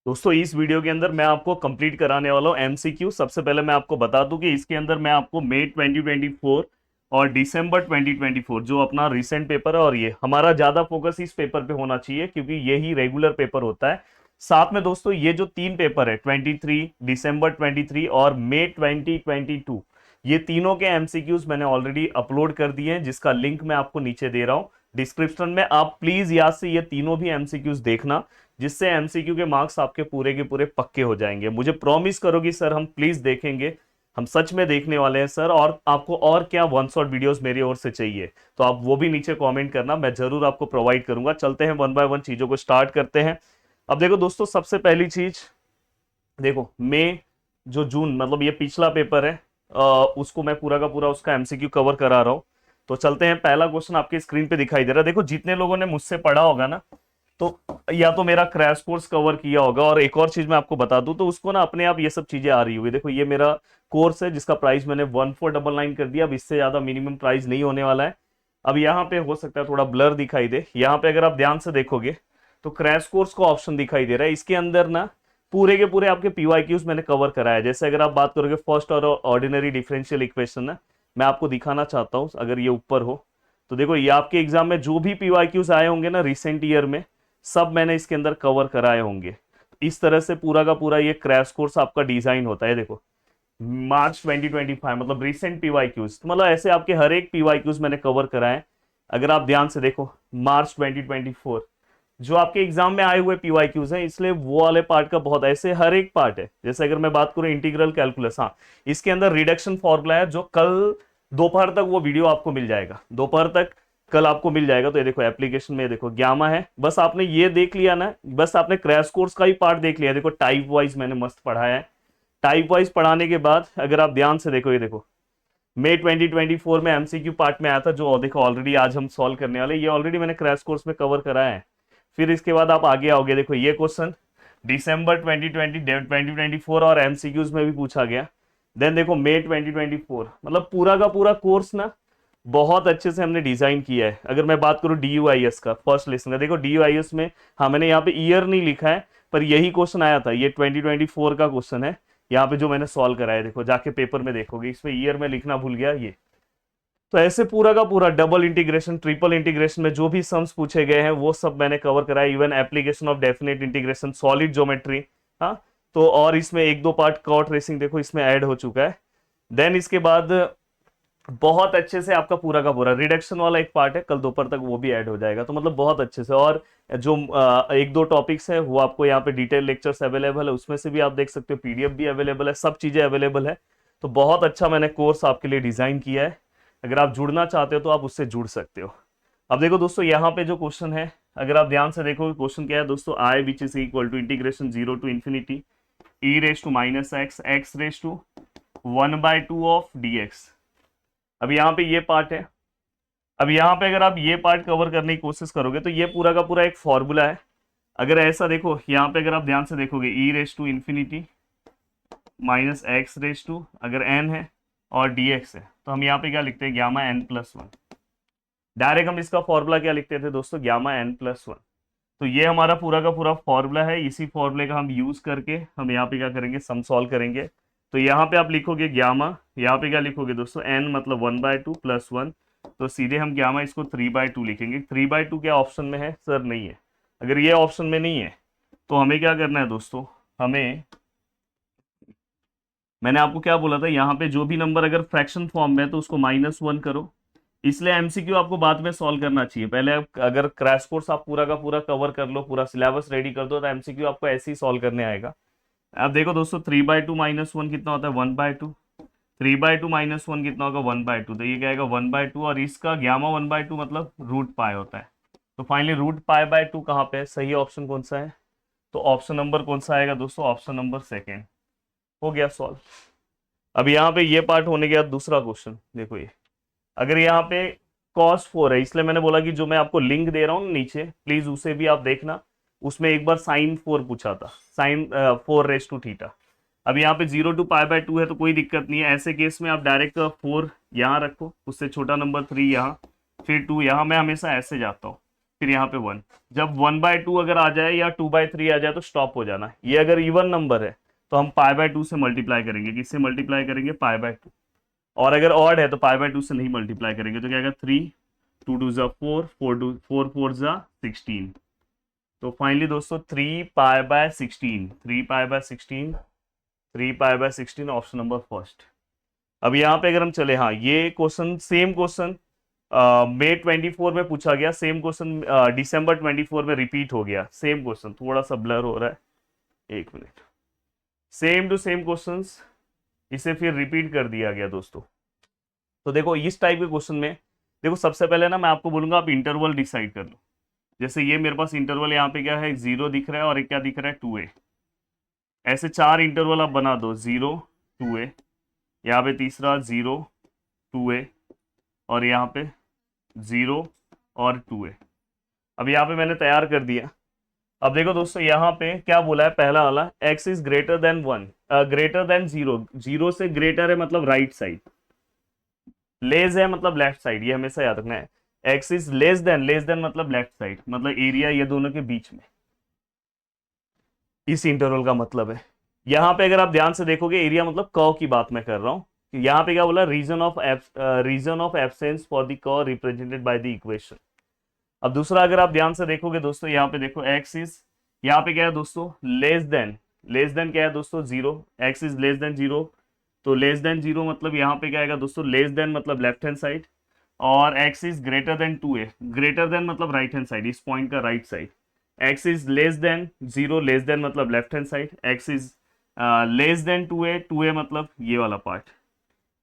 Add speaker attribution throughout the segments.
Speaker 1: दोस्तों इस वीडियो के अंदर मैं आपको कंप्लीट कराने वाला हूँ एमसीक्यू। सबसे पहले मैं आपको बता दूं कि इसके अंदर मैं आपको मई 2024 और दिसंबर 2024 जो अपना रिसेंट पेपर है, और ये हमारा ज्यादा फोकस इस पेपर पे होना चाहिए क्योंकि यही रेगुलर पेपर होता है। साथ में दोस्तों ये जो तीन पेपर है 23 दिसंबर 23 और मई 2022, ये तीनों के एमसीक्यूज मैंने ऑलरेडी अपलोड कर दिए हैं, जिसका लिंक मैं आपको नीचे दे रहा हूँ डिस्क्रिप्शन में। आप प्लीज याद से ये तीनों भी एमसीक्यूज देखना, जिससे एमसीक्यू के मार्क्स आपके पूरे के पूरे पक्के हो जाएंगे। मुझे प्रॉमिस करोगी सर हम प्लीज देखेंगे? हम सच में देखने वाले हैं सर। और आपको और क्या वन शॉट वीडियोस मेरी ओर से चाहिए तो आप वो भी नीचे कमेंट करना, मैं जरूर आपको प्रोवाइड करूंगा। चलते हैं वन बाय वन चीजों को स्टार्ट करते हैं। अब देखो दोस्तों, सबसे पहली चीज देखो, मई जो जून मतलब ये पिछला पेपर है, उसको मैं पूरा का पूरा उसका एमसीक्यू कवर करा रहा हूं। तो चलते हैं, पहला क्वेश्चन आपके स्क्रीन पे दिखाई दे रहा है। देखो जितने लोगों ने मुझसे पढ़ा होगा ना, तो या तो मेरा क्रैश कोर्स कवर किया होगा, और एक और चीज मैं आपको बता दूं तो उसको ना अपने आप ये सब चीजें आ रही होगी। देखो ये मेरा कोर्स है जिसका प्राइस मैंने 1499 कर दिया। अब इससे ज्यादा मिनिमम प्राइस नहीं होने वाला है। अब यहाँ पे हो सकता है थोड़ा ब्लर दिखाई दे, यहाँ पे अगर आप ध्यान से देखोगे तो क्रैश कोर्स का ऑप्शन दिखाई दे रहा है। इसके अंदर ना पूरे के पूरे आपके पीवाईक्यूज मैंने कवर कराया है। जैसे अगर आप बात करोगे फर्स्ट और ऑर्डिनरी डिफरेंशियल इक्वेशन ना, मैं आपको दिखाना चाहता हूँ अगर ये ऊपर हो तो देखो, ये आपके एग्जाम में जो भी पीवाईक्यूज आए होंगे ना रिसेंट ईयर में, सब मैंने इसके अंदर कवर कराए होंगे। इस तरह से पूरा का पूरा ये क्रैश कोर्स आपका डिजाइन होता है। देखो मार्च 2025 मतलब रिसेंट पीवाईक्यूज, मतलब ऐसे आपके हर एक पीवाईक्यूज मैंने कवर कराए। अगर आप ध्यान से देखो मार्च 2024 जो आपके एग्जाम में आए हुए पीवाईक्यूज हैं, इसलिए वो वाले पार्ट का बहुत ऐसे हर एक पार्ट है। जैसे अगर मैं बात करूं इंटीग्रल कैलकुलस, हाँ इसके अंदर रिडक्शन फॉर्मूला है जो कल दोपहर तक वो वीडियो आपको मिल जाएगा, दोपहर तक कल आपको मिल जाएगा। तो ये देखो एप्लीकेशन में देखो ग्यामा है, बस आपने ये देख लिया ना, बस आपने क्रैश कोर्स का ही पार्ट देख लिया। देखो टाइप वाइज मैंने मस्त पढ़ाया है। टाइप वाइज पढ़ाने के बाद अगर आप ध्यान से देखो, ये देखो मई 2024 में एमसीक्यू पार्ट में आया था, जो देखो ऑलरेडी आज हम सॉल्व करने वाले, ये ऑलरेडी मैंने क्रैश कोर्स में कवर कराया है। फिर इसके बाद आप आगे आओगे, देखो ये क्वेश्चन दिसंबर 2024 और एमसीक्यूज में भी पूछा गया। देन देखो मई 2024, मतलब पूरा का पूरा कोर्स ना बहुत अच्छे से हमने डिजाइन किया है। अगर मैं बात करूं डीयूआईएस का फर्स्ट लेसन का, देखो डीयूआईएस में हाँ मैंने यहाँ पे ईयर नहीं लिखा है, पर यही क्वेश्चन आया था। ये 2024 का क्वेश्चन है यहाँ पे जो मैंने सॉल्व कराया। देखो जाके पेपर में देखोगे, इसमें ईयर में लिखना भूल गया ये। तो ऐसे पूरा का पूरा डबल इंटीग्रेशन ट्रिपल इंटीग्रेशन में जो भी सम्स पूछे गए हैं वो सब मैंने कवर कराया। Even application of definite integration, solid geometry, हाँ तो और इसमें एक दो पार्ट कॉर्ड रेसिंग देखो इसमें ऐड हो चुका है। देन इसके बाद बहुत अच्छे से आपका पूरा का पूरा रिडक्शन वाला एक पार्ट है, कल दोपहर तक वो भी ऐड हो जाएगा। तो मतलब बहुत अच्छे से, और जो एक दो टॉपिक्स है वो आपको यहाँ पे डिटेल लेक्चर्स अवेलेबल है, उसमें से भी आप देख सकते हो, पीडीएफ भी अवेलेबल है, सब चीजें अवेलेबल है। तो बहुत अच्छा मैंने कोर्स आपके लिए डिजाइन किया है। अगर आप जुड़ना चाहते हो तो आप उससे जुड़ सकते हो। अब देखो दोस्तों, यहाँ पे जो क्वेश्चन है अगर आप ध्यान से देखो, क्वेश्चन क्या है दोस्तों, I which is equal to integration 0 to infinity e raise to minus x x raise to 1/2 of d x. अब यहाँ पे ये पार्ट है। अब यहाँ पे अगर आप ये पार्ट कवर करने की कोशिश करोगे तो ये पूरा का पूरा एक फॉर्मूला है। अगर ऐसा देखो यहाँ पे, अगर आप ध्यान से देखोगे e raise to infinity minus x raise to अगर एन है और डी एक्स है, तो हम यहाँ पे क्या लिखते हैं, gamma n plus one. Direct हम इसका फॉर्मूला क्या लिखते थे दोस्तों, ग्यामा एन प्लस वन। तो ये हमारा पूरा का पूरा फॉर्मूला है। इसी फॉर्मूले का हम यूज करके हम यहाँ पे क्या करेंगे, सम सॉल्व करेंगे। तो यहाँ पे आप लिखोगे ग्यामा, यहाँ पे क्या लिखोगे दोस्तों, एन मतलब 1/2 प्लस वन। तो सीधे हम ग्यामा इसको 3/2 लिखेंगे। 3/2 क्या ऑप्शन में है सर, नहीं है। अगर ये ऑप्शन में नहीं है तो हमें क्या करना है दोस्तों, हमें, मैंने आपको क्या बोला था, यहाँ पे जो भी नंबर अगर फ्रैक्शन फॉर्म में है तो उसको -1 करो। इसलिए एमसीक्यू आपको बाद में सॉल्व करना चाहिए। पहले अगर क्रैश कोर्स आप पूरा का पूरा कवर कर लो, पूरा सिलेबस रेडी कर दो, तो एमसीक्यू आपको ऐसे ही सॉल्व करने आएगा। अब देखो दोस्तों, 3/2 -1 कितना होता है, 1/2। 3/2 -1 कितना होगा, 1/2। तो ये क्या आएगा, 1/2, और इसका ग्यामा 1/2 मतलब रूट पाई होता है। तो फाइनली रूट पाई बाय 2 कहाँ पे है, सही ऑप्शन कौन सा है, तो ऑप्शन नंबर कौन सा आएगा दोस्तों, ऑप्शन नंबर सेकेंड। हो गया सॉल्व। अब यहाँ पे ये पार्ट होने के बाद दूसरा क्वेश्चन देखो, ये अगर यहाँ पे cos 4 है, इसलिए मैंने बोला कि जो मैं आपको लिंक दे रहा हूँ नीचे, प्लीज उसे भी आप देखना। उसमें एक बार sin 4 पूछा था, sin 4 रेस टू थीटा। अब यहाँ पे 0 टू π/2 है तो कोई दिक्कत नहीं है। ऐसे केस में आप डायरेक्ट 4 यहाँ रखो, उससे छोटा नंबर 3 यहाँ, फिर 2 यहाँ। मैं हमेशा ऐसे जाता हूँ, फिर यहाँ पे 1। जब 1/2 अगर आ जाए या 2/3 आ जाए तो स्टॉप हो जाना। ये अगर इवन नंबर है तो हम π/2 से मल्टीप्लाई करेंगे। किससे मल्टीप्लाई करेंगे? π/2। और अगर ऑड है तो π/2 से नहीं मल्टीप्लाई करेंगे। तो क्या आएगा? 3, 2 2 जा 4, 4 4 जा 16। तो फाइनली दोस्तों 3π/16, 3π/16, 3π/16 ऑप्शन नंबर फर्स्ट। अब यहाँ पे अगर हम चले, हाँ ये क्वेश्चन सेम क्वेश्चन मई 24 में पूछा गया, सेम क्वेश्चन दिसंबर 24 में रिपीट हो गया। सेम क्वेश्चन, थोड़ा सा ब्लर हो रहा है, एक minute. Same to same questions, इसे फिर रिपीट कर दिया गया दोस्तों। तो देखो इस टाइप के क्वेश्चन में देखो, सबसे पहले ना मैं आपको बोलूंगा आप इंटरवल डिसाइड कर लो। जैसे ये मेरे पास इंटरवल यहाँ पे क्या है? 0 दिख रहा है और एक क्या दिख रहा है? 2a। ऐसे 4 इंटरवल आप बना दो, 0 2a, यहाँ पे तीसरा 0 2a, और यहाँ पे 0 और 2a। अब यहाँ पे मैंने तैयार कर दिया। अब देखो दोस्तों यहाँ पे क्या बोला है? पहला वाला x is greater then 1, greater than 0, 0 से ग्रेटर है मतलब राइट साइड, लेस है मतलब लेफ्ट साइड। ये हमेशा याद रखना है। x इज लेस देन मतलब लेफ्ट साइड, मतलब एरिया ये दोनों के बीच में, इस इंटरवल का मतलब है। यहाँ पे अगर आप ध्यान से देखोगे, एरिया मतलब कर्व की बात मैं कर रहा हूँ। यहाँ पे क्या बोला? Region of absence for the curve represented by the equation. अब दूसरा अगर आप ध्यान से देखोगे दोस्तों, यहाँ पे देखो x इज, यहाँ पे क्या है दोस्तों? लेस देन क्या है दोस्तों? 0। x इज लेस देन 0, तो लेस देन 0 मतलब यहाँ पे क्या आएगा दोस्तों? लेस देन मतलब लेफ्ट हैंड साइड। और x is greater than 2a, greater than मतलब राइट हैंड साइड, इस पॉइंट का right side. x is less than 0, less than मतलब left hand side. x is less than 2a, 2a मतलब ये वाला part.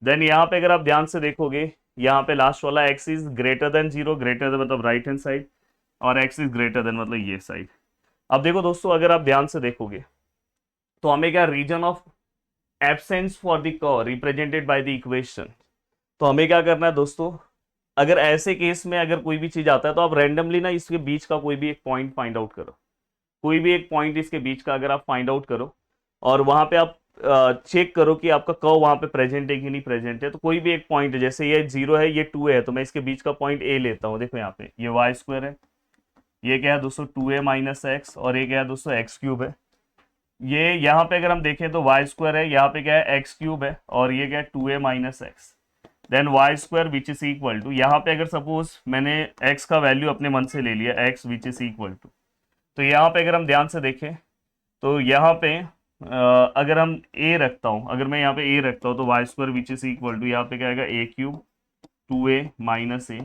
Speaker 1: Then यहाँ पे अगर आप ध्यान से देखोगे, यहाँ पे लास्ट वाला x is greater then 0, greater than मतलब राइट हैंड साइड, और x इज ग्रेटर देन मतलब ये साइड। अब देखो दोस्तों अगर आप ध्यान से देखोगे तो हमें क्या? Region of absence for the curve represented by the equation. तो हमें क्या करना है दोस्तों? अगर ऐसे केस में अगर कोई भी चीज आता है तो आप रैंडमली ना इसके बीच का कोई भी एक पॉइंट फाइंड आउट करो। कोई भी एक पॉइंट इसके बीच का अगर आप फाइंड आउट करो और वहां पे आप चेक करो कि आपका कर्व वहां पे प्रेजेंट है कि नहीं प्रेजेंट है। तो कोई भी एक पॉइंट है, जैसे ये 0 है, ये 2 है, तो मैं इसके बीच का पॉइंट ए लेता हूँ। देखो यहाँ पे ये y² है, ये क्या है दोस्तों? 2a माइनस एक्स, और ये क्या है दोस्तों? x³ है। ये यहाँ पे अगर हम देखें तो y² है, यहाँ पे क्या है? x³ है, और ये क्या है? 2a minus x. Then y² which is equal to, यहाँ पे अगर सपोज मैंने x का वैल्यू अपने मन से ले लिया, x which is equal to, तो यहाँ पे अगर हम ध्यान से देखें तो यहाँ पे अगर हम a रखता हूँ, अगर मैं यहाँ पे a रखता हूँ तो y² which is equal to, यहाँ पे क्या आएगा? a³ 2a minus a,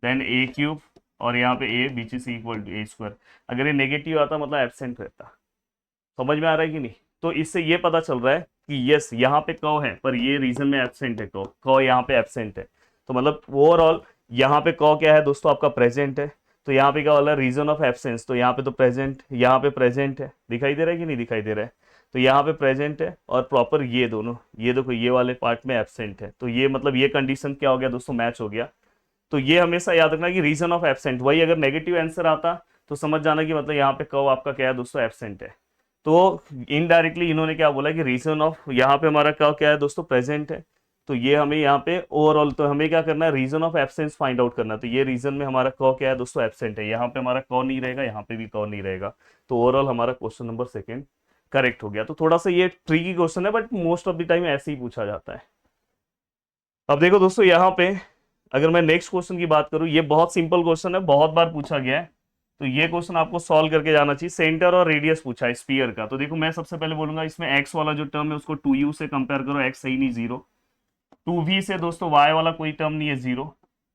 Speaker 1: then a³ और यहाँ पे a which is equal to a²। अगर ये नेगेटिव आता मतलब एब्सेंट रहता। समझ में आ रहा है कि नहीं? तो इससे ये पता चल रहा है कि यस यहाँ पे कर्व है पर ये रीजन में एब्सेंट है, कर्व यहाँ पे एब्सेंट है। तो मतलब ओवरऑल यहाँ पे कर्व क्या है दोस्तों? आपका प्रेजेंट है। तो यहाँ पे क्या वाला? रीजन ऑफ एब्सेंस, तो यहाँ पे तो प्रेजेंट, यहाँ पे प्रेजेंट है। दिखाई दे रहा है कि नहीं दिखाई दे रहा है? तो यहाँ पे प्रेजेंट है और प्रॉपर ये दोनों, ये देखो ये वाले पार्ट में एब्सेंट है। तो ये मतलब ये कंडीशन क्या हो गया दोस्तों? मैच हो गया। तो ये हमेशा याद रखना कि रीजन ऑफ एब्सेंट, वही अगर नेगेटिव आंसर आता तो समझ जाना कि मतलब यहाँ पे कर्व आपका क्या है दोस्तों? एब्सेंट है। तो इनडायरेक्टली इन्होंने क्या बोला कि रीजन ऑफ, यहाँ पे हमारा कर्व क्या है दोस्तों? प्रेजेंट है। तो ये हमें यहाँ पे ओवरऑल, तो हमें क्या करना है? Region of absence find out करना है। तो ये रीजन में हमारा कर्व क्या है दोस्तों? एब्सेंट है। यहाँ पे हमारा कर्व नहीं रहेगा, यहाँ पे भी कर्व नहीं रहेगा। तो ओवरऑल हमारा क्वेश्चन नंबर 2 करेक्ट हो गया। तो थोड़ा सा ये ट्रिकी क्वेश्चन है but most of the time ऐसे ही पूछा जाता है। अब देखो दोस्तों यहाँ पे अगर मैं नेक्स्ट क्वेश्चन की बात करूं, ये बहुत सिंपल क्वेश्चन है, बहुत बार पूछा गया है। तो ये क्वेश्चन आपको सॉल्व करके जाना चाहिए। सेंटर और रेडियस पूछा है स्फीयर का। तो देखो मैं सबसे पहले बोलूंगा इसमें x वाला जो टर्म है उसको 2u से कंपेयर करो, x सही नहीं 0। 2v से दोस्तों y वाला कोई टर्म नहीं है 0।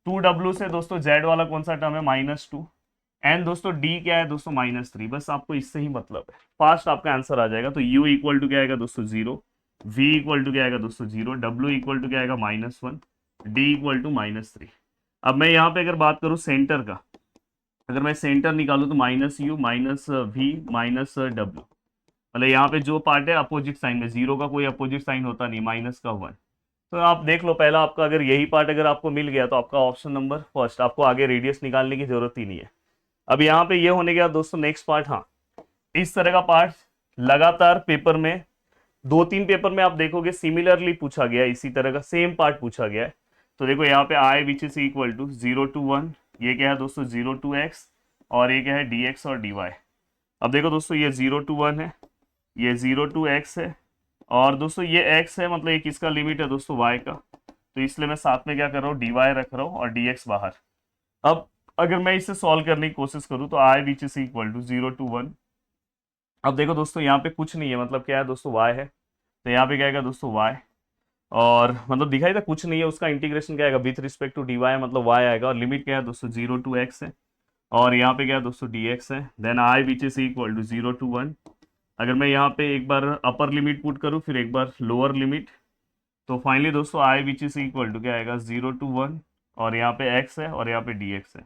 Speaker 1: 2w से दोस्तों z वाला कौन सा टर्म है? -2। एंड दोस्तों d क्या है दोस्तों? -3। बस आपको इससे ही मतलब है, फास्ट आपका आंसर आ जाएगा। तो u इक्वल टू क्या आएगा दोस्तों? 0। v इक्वल टू क्या आएगा दोस्तों? 0। w इक्वल टू क्या आएगा? -1। d equal to -3। अब मैं यहाँ पे अगर बात करूँ सेंटर का, अगर मैं सेंटर निकालूं तो -u -v -w, मतलब यहाँ पे जो पार्ट है अपोजिट साइन में, 0 का कोई अपोजिट साइन होता नहीं, माइनस का 1। तो आप देख लो पहला आपका अगर यही पार्ट अगर आपको मिल गया तो आपका ऑप्शन नंबर फर्स्ट, आपको आगे रेडियस निकालने की जरूरत ही नहीं है। अब यहाँ पे ये होने के बाद दोस्तों नेक्स्ट पार्ट, हाँ इस तरह का पार्ट लगातार पेपर में 2-3 पेपर में आप देखोगे सिमिलरली पूछा गया है, इसी तरह का सेम पार्ट पूछा गया है। तो देखो यहाँ पे i which is equal to 0 to 1, ये क्या है दोस्तों? 0 to x, और ये क्या है dx और dy। अब देखो दोस्तों ये 0 to 1 है, ये 0 to x है, और दोस्तों ये x है मतलब ये किसका लिमिट है दोस्तों y का, तो इसलिए मैं साथ में क्या कर रहा हूँ dy रख रहा हूँ और dx बाहर। अब अगर मैं इसे सॉल्व करने की कोशिश करूँ तो i which is equal to 0 to 1। अब देखो दोस्तों यहाँ पे कुछ नहीं है, मतलब क्या है दोस्तों y है, तो यहाँ पे क्या आएगा दोस्तों y, और मतलब दिखाई था कुछ नहीं है, उसका इंटीग्रेशन क्या आएगा विथ रिस्पेक्ट टू dy मतलब y आएगा, और लिमिट क्या है दोस्तों 0 to x है, और यहाँ पे क्या है दोस्तों dx है। Then i which is equal to 0 to 1। अगर मैं यहाँ पे एक बार अपर लिमिट पुट करूँ फिर एक बार लोअर लिमिट, तो फाइनली दोस्तों i which is equal to क्या आएगा 0 to 1, और यहाँ पे x है और यहाँ पे dx है।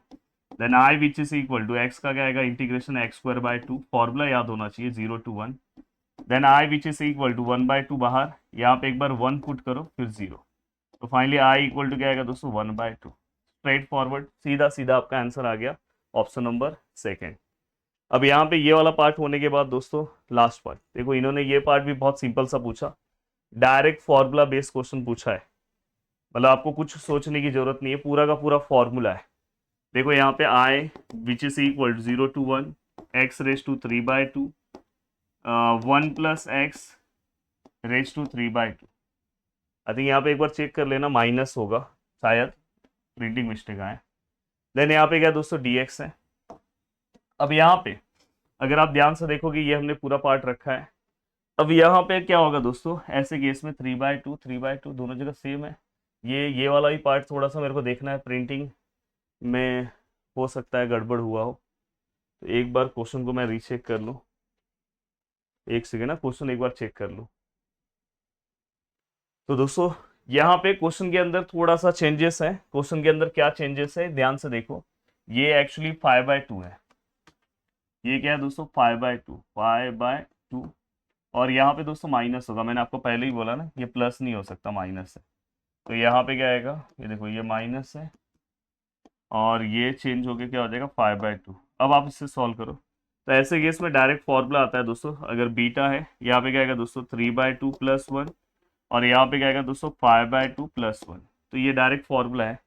Speaker 1: Then i which is equal to x का क्या आएगा integration x square by 2, formula याद होना चाहिए 0 to 1। Then i which is equal to 1/2 बाहर, यहाँ पे एक बार 1 पुट करो फिर 0, तो फाइनली i इक्वल टू क्या आएगा दोस्तों 1/2। स्ट्रेट फॉरवर्ड सीधा सीधा आपका आंसर आ गया ऑप्शन नंबर सेकेंड। अब यहाँ पे ये वाला पार्ट होने के बाद दोस्तों लास्ट पार्ट देखो, इन्होंने ये पार्ट भी बहुत सिंपल सा पूछा, डायरेक्ट फॉर्मूला बेस्ड क्वेश्चन पूछा है, मतलब आपको कुछ सोचने की जरूरत नहीं है, पूरा का पूरा फॉर्मूला है। देखो यहाँ पे i which is equal to 0 to 1 x raise to 3/2 1 plus x raise to 3/2। I think यहाँ पे एक बार चेक कर लेना, माइनस होगा शायद, प्रिंटिंग मिस्टेक आए। देन यहाँ पे क्या दोस्तों dx है। अब यहाँ पे अगर आप ध्यान से देखोगे ये हमने पूरा पार्ट रखा है। अब यहाँ पे क्या होगा दोस्तों, ऐसे केस में 3/2 दोनों जगह सेम है। ये वाला भी पार्ट थोड़ा सा मेरे को देखना है, प्रिंटिंग में हो सकता है गड़बड़ हुआ हो, तो एक बार क्वेश्चन को मैं रीचेक कर लूँ, एक सेकेंड ना, क्वेश्चन एक बार चेक कर लूँ। तो दोस्तों यहाँ पे क्वेश्चन के अंदर थोड़ा सा चेंजेस है। क्वेश्चन के अंदर क्या चेंजेस है ध्यान से देखो, ये एक्चुअली 5/2 है, ये क्या है दोस्तों 5/2, और यहाँ पे दोस्तों माइनस होगा, मैंने आपको पहले ही बोला ना ये प्लस नहीं हो सकता, माइनस है, तो यहाँ पे क्या आएगा, ये देखो ये माइनस है और ये चेंज होके क्या हो जाएगा 5/2। अब आप इससे सॉल्व करो, तो ऐसे केस में डायरेक्ट फॉर्मूला आता है दोस्तों, अगर बीटा है यहाँ पे क्या आएगा दोस्तों 3/2 + 1, और यहाँ पे क्या आएगा दोस्तों 5/2 + 1, तो ये डायरेक्ट फॉर्मूला है।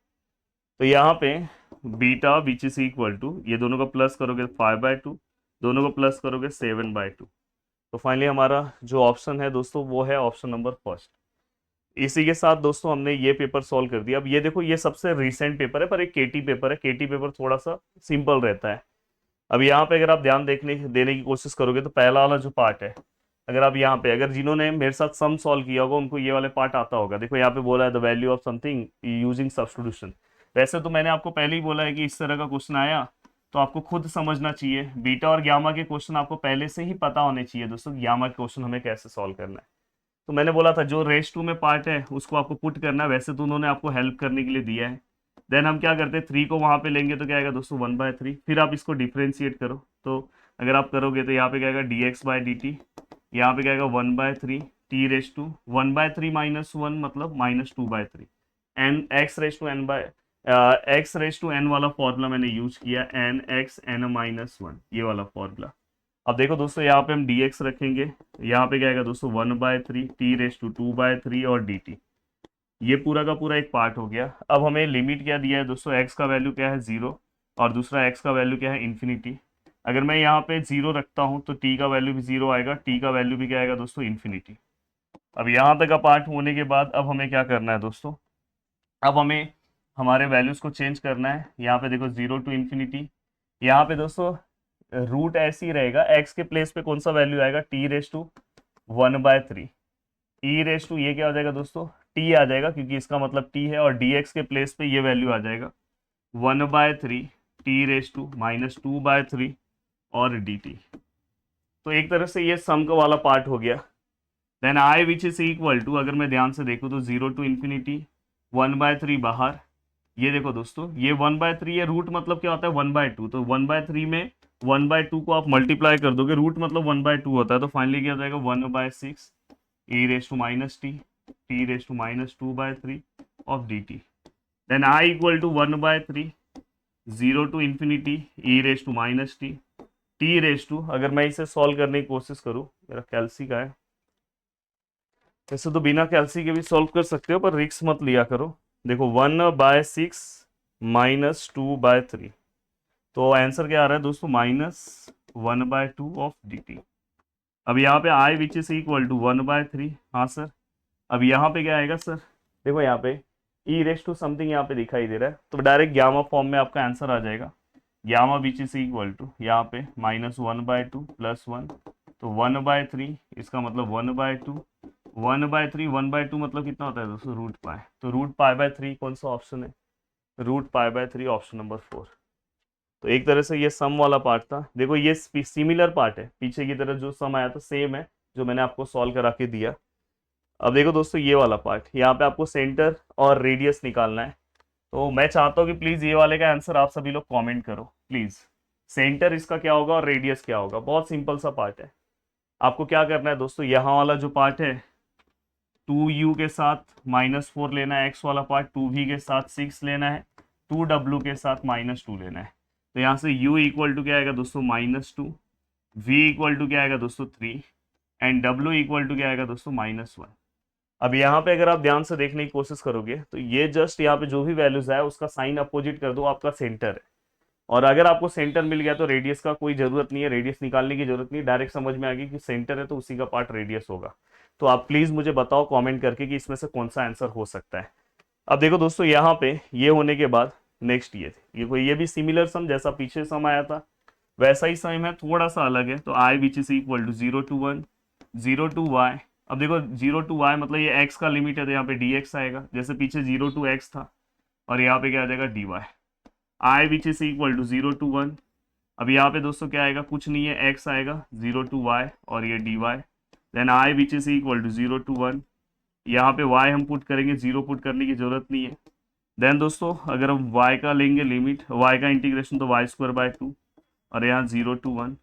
Speaker 1: तो यहाँ पे beta which is equal to, ये दोनों को प्लस करोगे 5/2, दोनों को प्लस करोगे 7/2, तो फाइनली हमारा जो ऑप्शन है दोस्तों वो है ऑप्शन नंबर फर्स्ट। इसी के साथ दोस्तों हमने ये पेपर सॉल्व कर दिया। अब ये देखो ये सबसे रिसेंट पेपर है, पर एक केटी पेपर है, केटी पेपर थोड़ा सा सिंपल रहता है। अब यहाँ पे अगर आप ध्यान देने की कोशिश करोगे तो पहला वाला जो पार्ट है, अगर आप यहाँ पे अगर जिन्होंने मेरे साथ सम सॉल्व किया होगा उनको ये वाले पार्ट आता होगा। देखो यहाँ पे बोला है the value of something using substitution. वैसे तो मैंने आपको पहले ही बोला है कि इस तरह का क्वेश्चन आया तो आपको खुद समझना चाहिए, बीटा और गामा के क्वेश्चन आपको पहले से ही पता होने चाहिए दोस्तों, गामा के क्वेश्चन हमें कैसे सॉल्व करना है। तो मैंने बोला था जो रेस टू में पार्ट है उसको आपको पुट करना है, वैसे तो उन्होंने आपको हेल्प करने के लिए दिया है। देन हम क्या करते हैं 3 को वहां पे लेंगे तो क्या आएगा दोस्तों 1/3, फिर आप इसको डिफ्रेंशिएट करो, तो अगर आप करोगे तो यहाँ पे क्या आएगा dx/dt, यहाँ पे क्या आएगा 1/3 t रेस टू 1/3 - 1 मतलब -2/3, n x raise to n वाला फॉर्मूला मैंने यूज किया, एन एक्स एन -1 ये वाला फॉर्मूला। अब देखो दोस्तों यहाँ पे हम dx रखेंगे, यहाँ पे क्या आएगा दोस्तों 1/3 t रेस टू 2/3 और dt, ये पूरा का पूरा एक पार्ट हो गया। अब हमें लिमिट क्या दिया है दोस्तों, x का वैल्यू क्या है 0 और दूसरा x का वैल्यू क्या है इन्फिनिटी। अगर मैं यहाँ पे 0 रखता हूँ तो t का वैल्यू भी 0 आएगा, t का वैल्यू भी क्या आएगा दोस्तों इन्फिनिटी। अब यहाँ तक का पार्ट होने के बाद अब हमें क्या करना है दोस्तों, अब हमें हमारे वैल्यूज को चेंज करना है। यहाँ पे देखो 0 to इन्फिनिटी, यहाँ पे दोस्तों रूट ऐसे ही रहेगा, x के प्लेस पे कौन सा वैल्यू आएगा t raise to 1/3, e raise to ये क्या हो जाएगा दोस्तों t आ जाएगा क्योंकि इसका मतलब t है, और dx के प्लेस पे ये वैल्यू आ जाएगा 1/3 t रेस टू -2/3 और dt। तो एक तरह से ये सम का वाला पार्ट हो गया। Then i which is equal to, अगर मैं ध्यान से देखूँ तो 0 to इन्फिनिटी 1/3 बाहर, ये देखो दोस्तों ये 1/3 ये रूट मतलब क्या होता है 1/2, तो 1/3 में 1/2 को आप मल्टीप्लाई कर दोगे, रूट मतलब 1/2 होता है, तो फाइनली क्या हो जाएगा 1/6 e raise to -t t raise to -2/3 of dt। Then i equal to 1/3 0 to infinity e raise to -t t raise to, अगर मैं इसे सॉल्व करने की कोशिश करूं, मेरा कैल्सी का है, वैसे तो बिना कैल्सी के भी सॉल्व कर सकते हो पर रिस्क मत लिया करो। देखो 1/6 - 2/3, तो आंसर क्या आ रहा है दोस्तों, -1/2 ऑफ dt। अब यहाँ पे i which is equal to 1/3। हाँ सर। अब यहाँ पे क्या आएगा सर, देखो यहाँ पे ई रेस टू समथिंग यहाँ पे दिखाई दे रहा है, तो डायरेक्ट ग्यामा फॉर्म में आपका आंसर आ जाएगा। Gamma which is equal to यहाँ पे -1/2 + 1, तो 1/3, इसका मतलब 1/2, 1/3, 1/2 मतलब कितना होता है दोस्तों, √π। तो √π/3 कौन सा ऑप्शन है, √π/3 ऑप्शन नंबर 4। तो एक तरह से ये सम वाला पार्ट था। देखो ये सिमिलर पार्ट है, पीछे की तरह जो सम आया था सेम है जो मैंने आपको सॉल्व करा के दिया। अब देखो दोस्तों ये वाला पार्ट, यहाँ पे आपको सेंटर और रेडियस निकालना है। तो मैं चाहता हूँ कि प्लीज ये वाले का आंसर आप सभी लोग कमेंट करो प्लीज। सेंटर इसका क्या होगा और रेडियस क्या होगा, बहुत सिंपल सा पार्ट है। आपको क्या करना है दोस्तों, यहाँ वाला जो पार्ट है 2u के साथ -4 लेना है, x वाला पार्ट 2v के साथ 6 लेना है, 2w के साथ -2 लेना है। तो यहाँ से u इक्वल टू क्या आएगा दोस्तों, -2, v इक्वल टू क्या आएगा दोस्तों 3, एंड w इक्वल टू क्या आएगा दोस्तों -1। अब यहाँ पे अगर आप ध्यान से देखने की कोशिश करोगे तो ये जस्ट यहाँ पे जो भी वैल्यूज है उसका साइन अपोजिट कर दो, आपका सेंटर है। और अगर आपको सेंटर मिल गया तो रेडियस का कोई जरूरत नहीं है, रेडियस निकालने की जरूरत नहीं, डायरेक्ट समझ में आ गई कि सेंटर है तो उसी का पार्ट रेडियस होगा। तो आप प्लीज मुझे बताओ कमेंट करके कि इसमें से कौन सा आंसर हो सकता है। अब देखो दोस्तों यहाँ पे ये होने के बाद नेक्स्ट ये भी सिमिलर सम जैसा पीछे सम आया था वैसा ही सम है, थोड़ा सा अलग है। तो i which is equal to 0 to 1, 0 to y। अब देखो 0 to y मतलब ये x का लिमिट है, तो यहाँ पे dx आएगा, जैसे पीछे 0 to x था, और यहाँ पे क्या आ जाएगा dy। i which is equal to 0 to 1। अब यहाँ पे दोस्तों क्या आएगा, कुछ नहीं है, x आएगा 0 to y और ये dy। Then i which is equal to 0 to 1, यहाँ पे y हम पुट करेंगे, 0 पुट करने की जरूरत नहीं है। देन दोस्तों अगर हम y का लेंगे लिमिट, y का इंटीग्रेशन, तो y²/2, और यहाँ 0 to 1।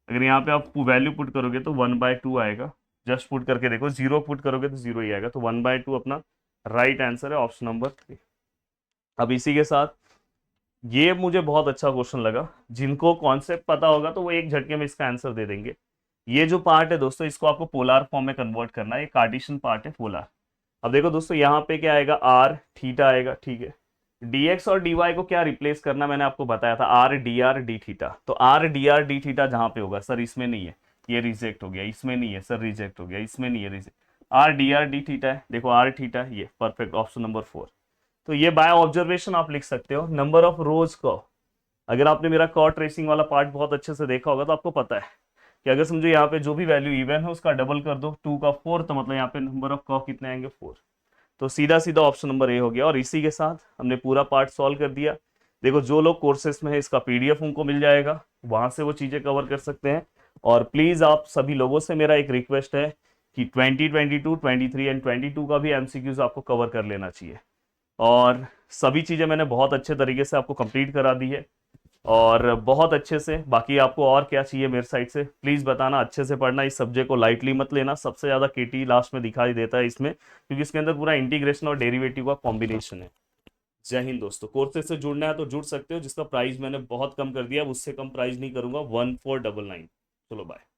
Speaker 1: अगर यहाँ पे आप वैल्यू पुट करोगे तो 1/2 आएगा, जस्ट पुट करके देखो, 0 पुट करोगे तो 0 ही आएगा, तो 1/2 अपना राइट आंसर है, ऑप्शन नंबर 3। अब इसी के साथ ये मुझे बहुत अच्छा क्वेश्चन लगा, जिनको कॉन्सेप्ट पता होगा तो वो एक झटके में इसका आंसर दे देंगे। ये जो पार्ट है दोस्तों इसको आपको पोलार फॉर्म में कन्वर्ट करना है, ये कार्टेशियन पार्ट है पोलार। अब देखो दोस्तों यहाँ पे क्या आएगा, r थीटा आएगा, ठीक है। dx और dy को क्या रिप्लेस करना मैंने आपको बताया था, r dr d थीटा। तो r dr d थीटा जहां पे होगा, सर इसमें नहीं है, ये रिजेक्ट हो गया, इसमें नहीं है सर, रिजेक्ट हो गया, इसमें नहीं है, reject, r dr d theta है, देखो r थीटा, ये परफेक्ट, ऑप्शन नंबर 4। तो ये बाय ऑब्जर्वेशन आप लिख सकते हो। नंबर ऑफ रोज को, अगर आपने मेरा कॉर्ड ट्रेसिंग वाला पार्ट बहुत अच्छे से देखा होगा तो आपको पता है कि अगर समझो यहाँ पे जो भी वैल्यू इवन है उसका डबल कर दो, 2 का 4, तो मतलब यहाँ पे नंबर ऑफ कॉ कितने आएंगे, 4। तो सीधा सीधा ऑप्शन नंबर ए हो गया। और इसी के साथ हमने पूरा पार्ट सॉल्व कर दिया। देखो जो लोग कोर्सेस में है इसका पीडीएफ उनको मिल जाएगा, वहां से वो चीजें कवर कर सकते हैं। और प्लीज आप सभी लोगों से मेरा एक रिक्वेस्ट है कि 2022, 23 एंड 22 का भी एमसीक्यूज आपको कवर कर लेना चाहिए। और सभी चीजें मैंने बहुत अच्छे तरीके से आपको कंप्लीट करा दी है, और बहुत अच्छे से। बाकी आपको और क्या चाहिए मेरे साइड से प्लीज़ बताना, अच्छे से पढ़ना, इस सब्जेक्ट को लाइटली मत लेना। सबसे ज़्यादा केटी लास्ट में दिखाई देता है इसमें, क्योंकि इसके अंदर पूरा इंटीग्रेशन और डेरिवेटिव का कॉम्बिनेशन है। जय हिंद दोस्तों। कोर्सेज से जुड़ना है तो जुड़ सकते हो, जिसका प्राइस मैंने बहुत कम कर दिया, उससे कम प्राइस नहीं करूंगा, 1499। चलो बाय।